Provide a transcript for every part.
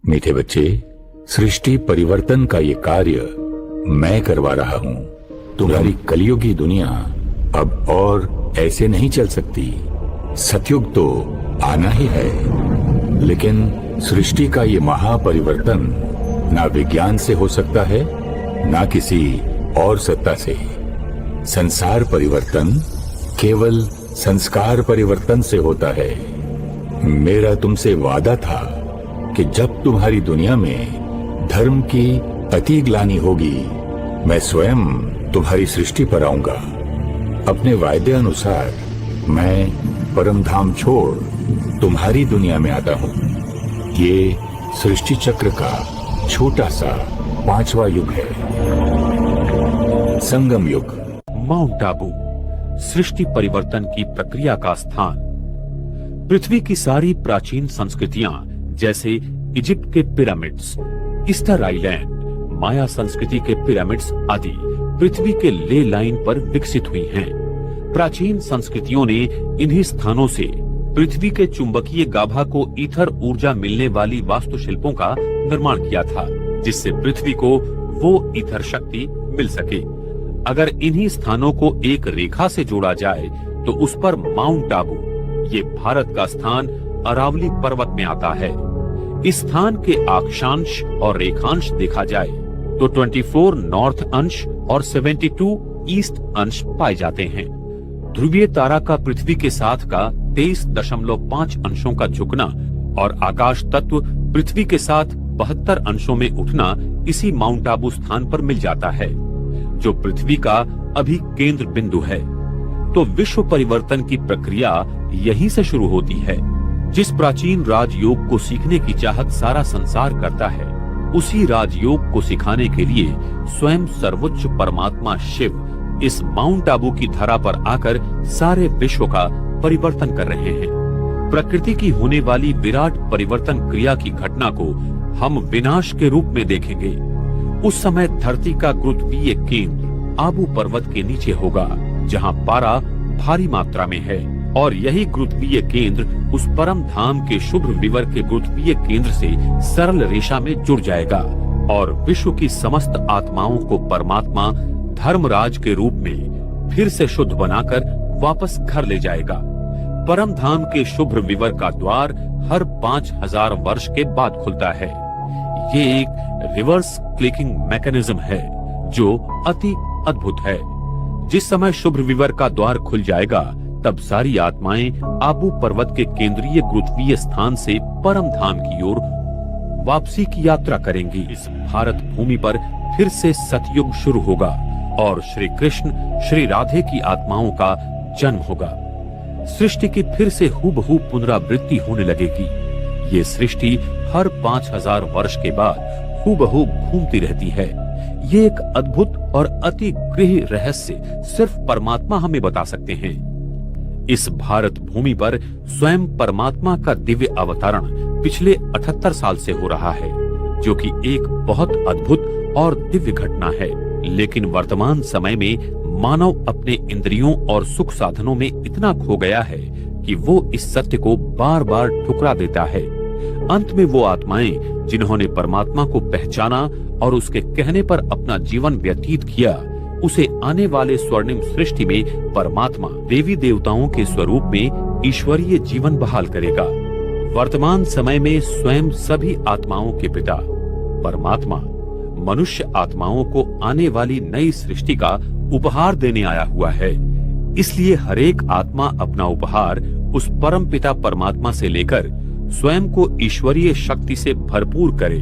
मीठे बच्चे, सृष्टि परिवर्तन का ये कार्य मैं करवा रहा हूँ। तुम्हारी कलयुगी दुनिया अब और ऐसे नहीं चल सकती। सतयुग तो आना ही है, लेकिन सृष्टि का ये महापरिवर्तन ना विज्ञान से हो सकता है, ना किसी और सत्ता से। संसार परिवर्तन केवल संस्कार परिवर्तन से होता है। मेरा तुमसे वादा था कि जब तुम्हारी दुनिया में धर्म की अति ग्लानि होगी, मैं स्वयं तुम्हारी सृष्टि पर आऊंगा। अपने वायदे अनुसार मैं परम धाम छोड़ तुम्हारी दुनिया में आता हूँ। ये सृष्टि चक्र का छोटा सा 5वां युग है, संगम युग। माउंट आबू, सृष्टि परिवर्तन की प्रक्रिया का स्थान। पृथ्वी की सारी प्राचीन संस्कृतियां जैसे इजिप्ट के पिरामिड्स, ईस्टर आइलैंड, माया संस्कृति के पिरामिड्स आदि पृथ्वी के ले लाइन पर विकसित हुई हैं। प्राचीन संस्कृतियों ने इन्हीं स्थानों से पृथ्वी के चुंबकीय गाभा को ईथर ऊर्जा मिलने वाली वास्तुशिल्पों का निर्माण किया था, जिससे पृथ्वी को वो ईथर शक्ति मिल सके। अगर इन्हीं स्थानों को एक रेखा से जोड़ा जाए तो उस पर माउंट आबू, ये भारत का स्थान अरावली पर्वत में आता है। इस स्थान के अक्षांश और रेखांश देखा जाए तो 24 नॉर्थ अंश और 72 ईस्ट अंश पाए जाते हैं। ध्रुवीय तारा का पृथ्वी के साथ का 23.5 अंशों का झुकना और आकाश तत्व पृथ्वी के साथ 72 अंशों में उठना इसी माउंट आबू स्थान पर मिल जाता है, जो पृथ्वी का अभी केंद्र बिंदु है। तो विश्व परिवर्तन की प्रक्रिया यहीं से शुरू होती है। जिस प्राचीन राजयोग को सीखने की चाहत सारा संसार करता है, उसी राजयोग को सिखाने के लिए स्वयं सर्वोच्च परमात्मा शिव इस माउंट आबू की धरा पर आकर सारे विश्व का परिवर्तन कर रहे हैं। प्रकृति की होने वाली विराट परिवर्तन क्रिया की घटना को हम विनाश के रूप में देखेंगे। उस समय धरती का गुरुत्वीय केंद्र आबू पर्वत के नीचे होगा, जहां पारा भारी मात्रा में है, और यही गुरुत्वीय केंद्र उस परम धाम के शुभ विवर के गुरुत्वीय केंद्र से सरल रेखा में जुड़ जाएगा और विश्व की समस्त आत्माओं को परमात्मा धर्मराज के रूप में फिर से शुद्ध बनाकर वापस घर ले जाएगा। परम धाम के शुभ विवर का द्वार हर 5000 वर्ष के बाद खुलता है। ये एक रिवर्स क्लिकिंग मैकेनिज्म है जो अति अद्भुत है। जिस समय शुभ विवर का द्वार खुल जाएगा, तब सारी आत्माएं आबू पर्वत के केंद्रीय गुरुत्वीय स्थान से परम धाम की ओर वापसी की यात्रा करेंगी। इस भारत भूमि पर फिर से सतयुग शुरू होगा और श्री कृष्ण श्री राधे की आत्माओं का जन्म होगा। सृष्टि की फिर से हूबहू पुनरावृत्ति होने लगेगी। ये सृष्टि हर 5000 वर्ष के बाद हूबहू घूमती रहती है। ये एक अद्भुत और अति गृह रहस्य सिर्फ परमात्मा हमें बता सकते हैं। इस भारत भूमि पर स्वयं परमात्मा का दिव्य अवतरण पिछले 78 साल से हो रहा है, जो कि एक बहुत अद्भुत और दिव्य घटना है। लेकिन वर्तमान समय में मानव अपने इंद्रियों और सुख साधनों में इतना खो गया है कि वो इस सत्य को बार बार ठुकरा देता है। अंत में वो आत्माएं जिन्होंने परमात्मा को पहचाना और उसके कहने पर अपना जीवन व्यतीत किया, उसे आने वाले स्वर्णिम सृष्टि में परमात्मा देवी देवताओं के स्वरूप में ईश्वरीय जीवन बहाल करेगा। वर्तमान समय में स्वयं सभी आत्माओं के पिता परमात्मा मनुष्य आत्माओं को आने वाली नई सृष्टि का उपहार देने आया हुआ है। इसलिए हरेक आत्मा अपना उपहार उस परम पिता परमात्मा से लेकर स्वयं को ईश्वरीय शक्ति से भरपूर करे,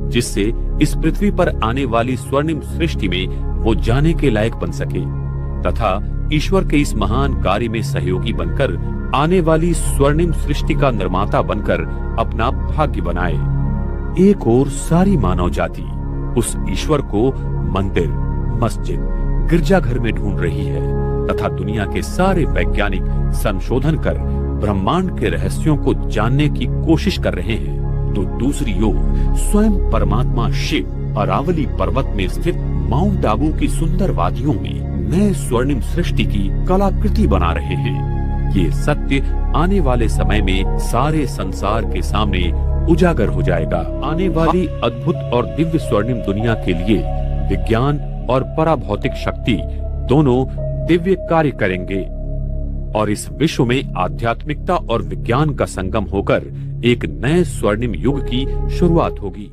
जिससे इस पृथ्वी पर आने वाली स्वर्णिम सृष्टि में वो जाने के लायक बन सके तथा ईश्वर के इस महान कार्य में सहयोगी बनकर आने वाली स्वर्णिम सृष्टि का निर्माता बनकर अपना भाग्य बनाए। एक ओर सारी मानव जाति उस ईश्वर को मंदिर, मस्जिद, गिरजाघर में ढूंढ रही है तथा दुनिया के सारे वैज्ञानिक संशोधन कर ब्रह्मांड के रहस्यों को जानने की कोशिश कर रहे हैं, तो दूसरी ओर स्वयं परमात्मा शिव अरावली पर्वत में स्थित माउंट आबू की सुंदर वादियों में नए स्वर्णिम सृष्टि की कलाकृति बना रहे हैं। ये सत्य आने वाले समय में सारे संसार के सामने उजागर हो जाएगा। आने वाली अद्भुत और दिव्य स्वर्णिम दुनिया के लिए विज्ञान और पराभौतिक शक्ति दोनों दिव्य कार्य करेंगे और इस विश्व में आध्यात्मिकता और विज्ञान का संगम होकर एक नए स्वर्णिम युग की शुरुआत होगी।